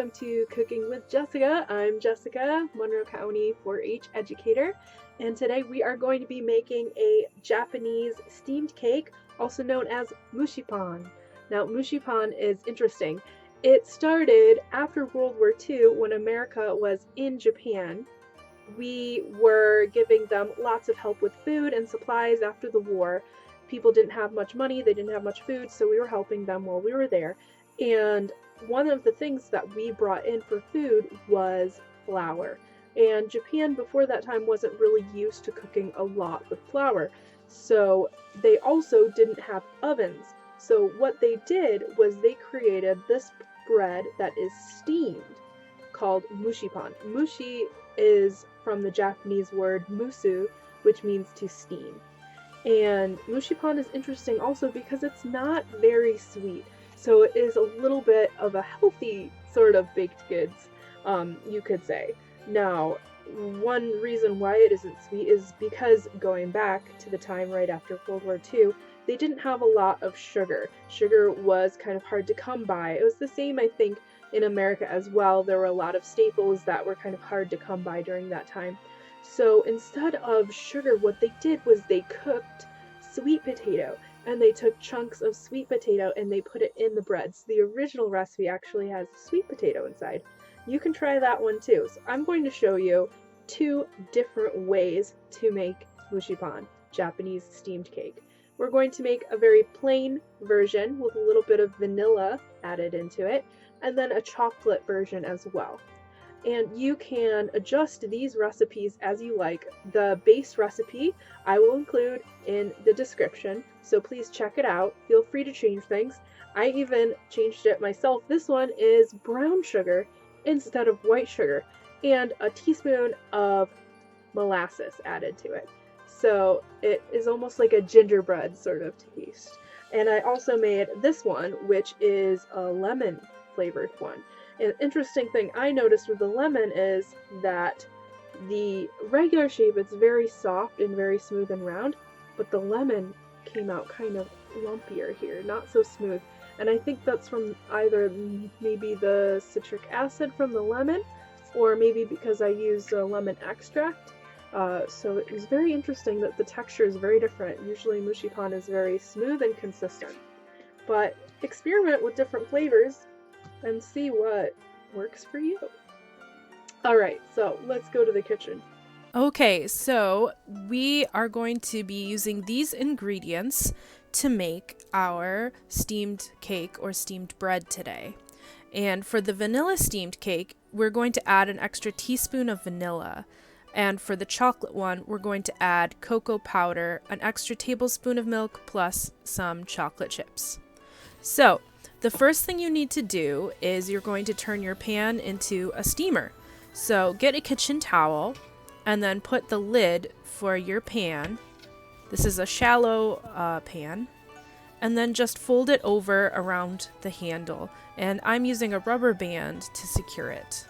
welcome to Cooking with Jessica. I'm Jessica, Monroe County 4-H educator, and today we are going to be making a Japanese steamed cake, also known as Mushipan. Now, Mushipan is interesting. It started after World War II when America was in Japan. We were giving them lots of help with food and supplies after the war. People didn't have much money, they didn't have much food, so we were helping them while we were there. And one of the things that we brought in for food was flour. And Japan before that time wasn't really used to cooking a lot with flour. So they also didn't have ovens. So what they did was they created this bread that is steamed called Mushipan. Mushi is from the Japanese word musu, which means to steam. And Mushipan is interesting also because it's not very sweet. So it is a little bit of a healthy sort of baked goods, you could say. Now, one reason why it isn't sweet is because going back to the time right after World War II, they didn't have a lot of sugar. Sugar was kind of hard to come by. It was the same, I think, in America as well. There were a lot of staples that were kind of hard to come by during that time. So instead of sugar, what they did was they cooked sweet potato. And they took chunks of sweet potato and they put it in the bread. So the original recipe actually has sweet potato inside. You can try that one too. So I'm going to show you two different ways to make Mushipan, Japanese steamed cake. We're going to make a very plain version with a little bit of vanilla added into it, and then a chocolate version as well. And you can adjust these recipes as you like. The base recipe I will include in the description, so please check it out. Feel free to change things. I even changed it myself. This one is brown sugar instead of white sugar, and a teaspoon of molasses added to it. So it is almost like a gingerbread sort of taste. And I also made this one, which is a lemon flavored one. An interesting thing I noticed with the lemon is that the regular shape, it's very soft and very smooth and round, but the lemon came out kind of lumpier here, not so smooth. And I think that's from either maybe the citric acid from the lemon, or maybe because I used a lemon extract. So it was very interesting that the texture is very different. Usually Mushipan is very smooth and consistent. But experiment with different flavors and see what works for you. Alright, so let's go to the kitchen. Okay, so we are going to be using these ingredients to make our steamed cake or steamed bread today. And for the vanilla steamed cake, we're going to add an extra teaspoon of vanilla. And for the chocolate one, we're going to add cocoa powder, an extra tablespoon of milk, plus some chocolate chips. So, the first thing you need to do is you're going to turn your pan into a steamer. So get a kitchen towel and then put the lid for your pan. This is a shallow pan. And then just fold it over around the handle. And I'm using a rubber band to secure it.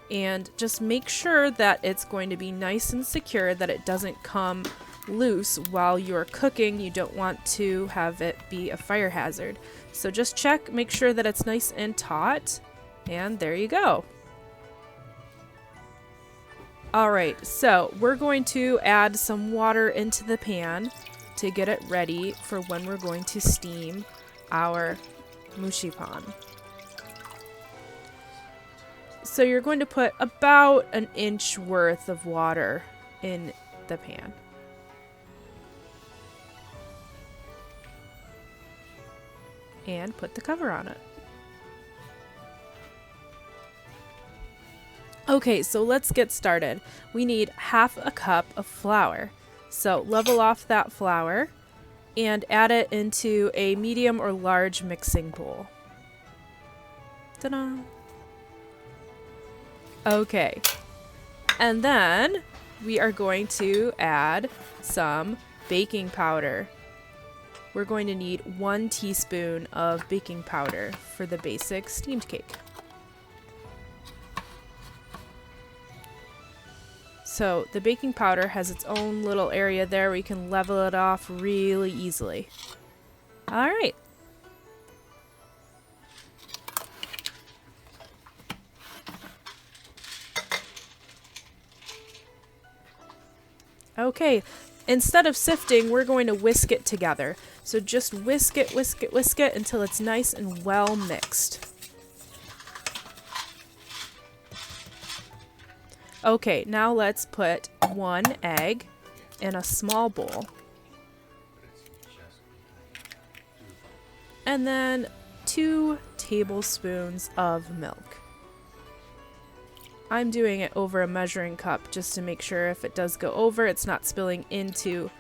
And just make sure that it's going to be nice and secure, that it doesn't come loose while you're cooking. You don't want to have it be a fire hazard. So just check, make sure that it's nice and taut, and there you go. Alright, so we're going to add some water into the pan to get it ready for when we're going to steam our Mushipan. So you're going to put about an inch worth of water in the pan. And put the cover on it. Okay, so let's get started. We need half a cup of flour. So level off that flour and add it into a medium or large mixing bowl. Ta-da! Okay, and then we are going to add some baking powder. We're going to need 1 teaspoon of baking powder for the basic steamed cake. So the baking powder has its own little area there where you can level it off really easily. All right. Okay, instead of sifting, we're going to whisk it together. So just whisk it, whisk it, whisk it until it's nice and well mixed. Okay, now let's put 1 egg in a small bowl. And then 2 tablespoons of milk. I'm doing it over a measuring cup just to make sure if it does go over, it's not spilling into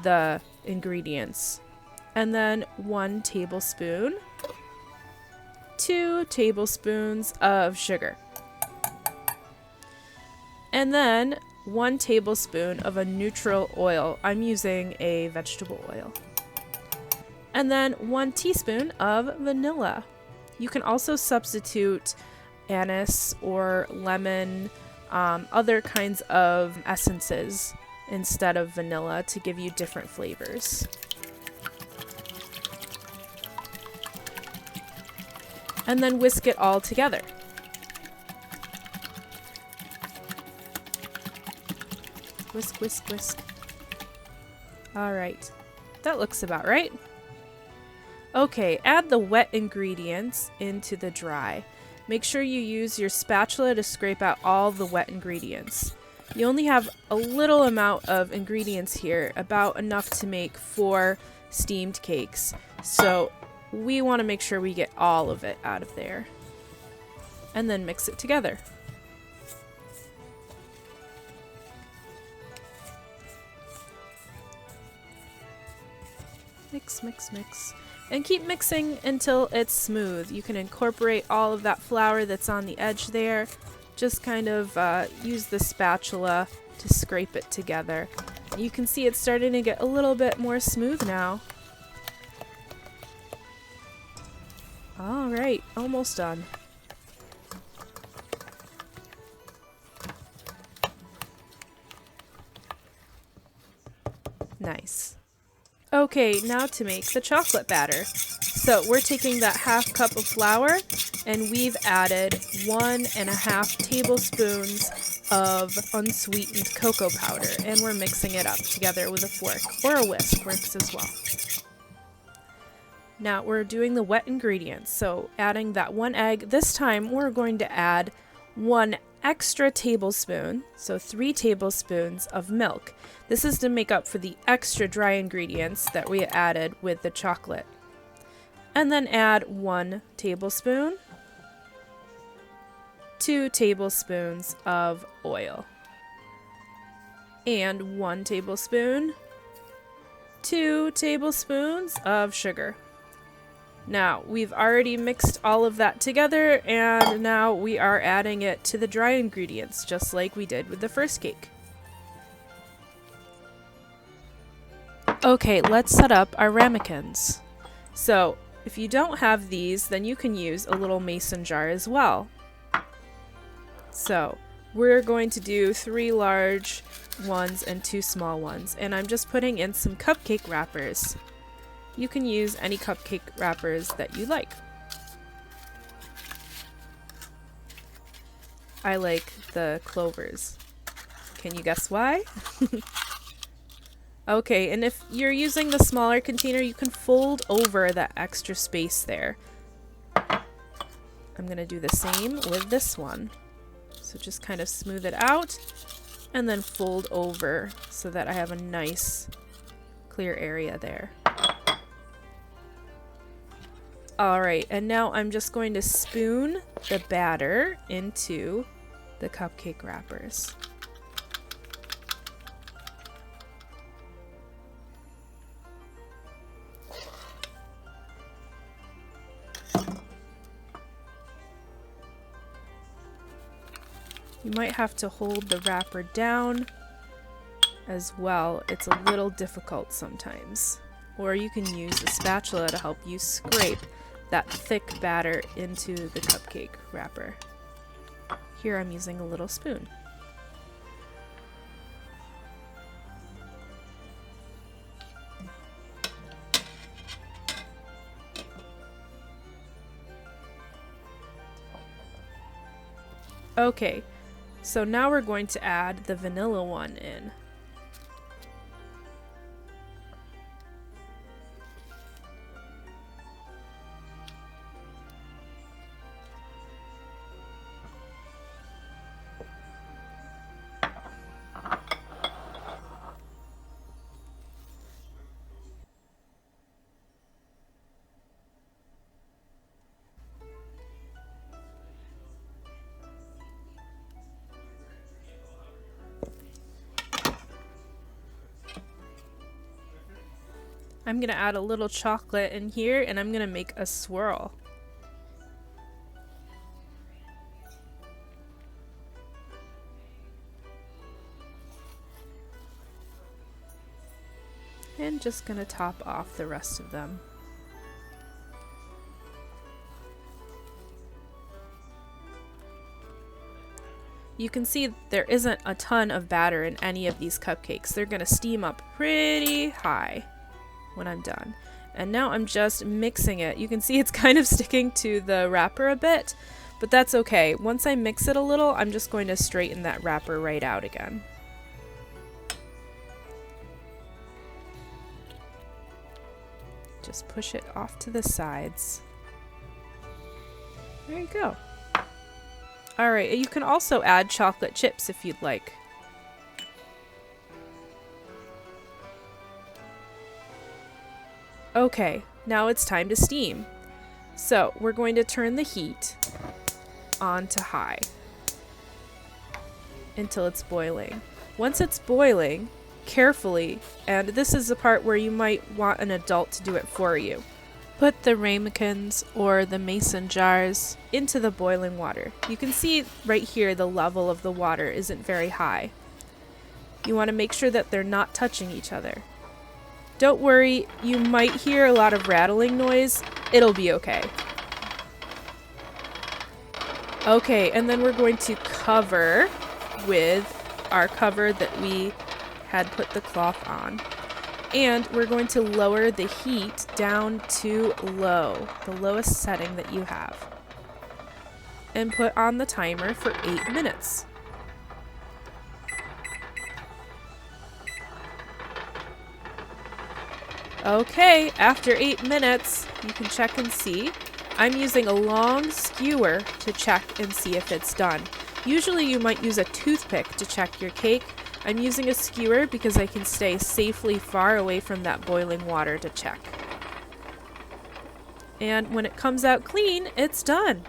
the ingredients. And then 1 tablespoon, 2 tablespoons of sugar. And then 1 tablespoon of a neutral oil. I'm using a vegetable oil. And then 1 teaspoon of vanilla. You can also substitute anise or lemon, other kinds of essences instead of vanilla to give you different flavors. And then whisk it all together. Whisk, whisk, whisk. All right, that looks about right. Okay, add the wet ingredients into the dry. Make sure you use your spatula to scrape out all the wet ingredients. You only have a little amount of ingredients here, about enough to make 4 steamed cakes. So we want to make sure we get all of it out of there. And then mix it together. Mix, mix, mix. And keep mixing until it's smooth. You can incorporate all of that flour that's on the edge there. Just kind of use the spatula to scrape it together. You can see it's starting to get a little bit more smooth now. All right, almost done. Nice. Okay, now to make the chocolate batter. So we're taking that 1/2 cup of flour and we've added 1.5 tablespoons of unsweetened cocoa powder, and we're mixing it up together with a fork, or a whisk works as well. Now we're doing the wet ingredients, so adding that 1 egg. This time we're going to add 1 extra tablespoon, so 3 tablespoons of milk. This is to make up for the extra dry ingredients that we added with the chocolate. And then add 1 tablespoon, 2 tablespoons of oil, and 1 tablespoon, 2 tablespoons of sugar. Now, we've already mixed all of that together, and now we are adding it to the dry ingredients, just like we did with the first cake. Okay, let's set up our ramekins. So, if you don't have these, then you can use a little mason jar as well. So, we're going to do 3 large ones and 2 small ones, and I'm just putting in some cupcake wrappers. You can use any cupcake wrappers that you like. I like the clovers. Can you guess why? Okay, and if you're using the smaller container, you can fold over that extra space there. I'm gonna do the same with this one. So just kind of smooth it out and then fold over so that I have a nice clear area there. Alright, and now I'm just going to spoon the batter into the cupcake wrappers. You might have to hold the wrapper down as well. It's a little difficult sometimes. Or you can use a spatula to help you scrape that thick batter into the cupcake wrapper. Here I'm using a little spoon. Okay, so now we're going to add the vanilla one in. I'm going to add a little chocolate in here and I'm going to make a swirl. And just going to top off the rest of them. You can see there isn't a ton of batter in any of these cupcakes. They're going to steam up pretty high when I'm done. And now I'm just mixing it. You can see it's kind of sticking to the wrapper a bit, but that's okay. Once I mix it a little, I'm just going to straighten that wrapper right out again. Just push it off to the sides. There you go. Alright, you can also add chocolate chips if you'd like. Okay, now it's time to steam. So we're going to turn the heat on to high until it's boiling. Once it's boiling, carefully, and this is the part where you might want an adult to do it for you, put the ramekins or the mason jars into the boiling water. You can see right here the level of the water isn't very high. You want to make sure that they're not touching each other. Don't worry, you might hear a lot of rattling noise. It'll be okay. Okay, and then we're going to cover with our cover that we had put the cloth on. And we're going to lower the heat down to low, the lowest setting that you have. And put on the timer for 8 minutes. Okay, after 8 minutes, you can check and see. I'm using a long skewer to check and see if it's done. Usually you might use a toothpick to check your cake. I'm using a skewer because I can stay safely far away from that boiling water to check. And when it comes out clean, it's done.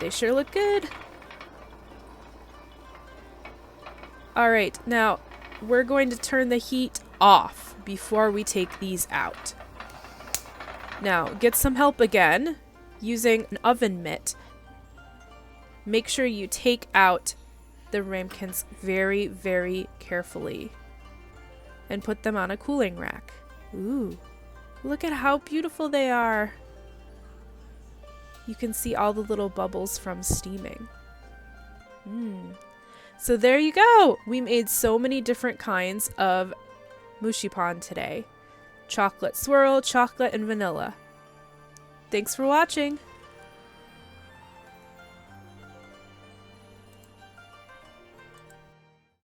They sure look good. Alright, now we're going to turn the heat off before we take these out. Now, get some help again using an oven mitt. Make sure you take out the ramekins very, very carefully and put them on a cooling rack. Ooh, look at how beautiful they are. You can see all the little bubbles from steaming. So there you go. We made so many different kinds of Mushipan today. Chocolate swirl, chocolate, and vanilla. Thanks for watching.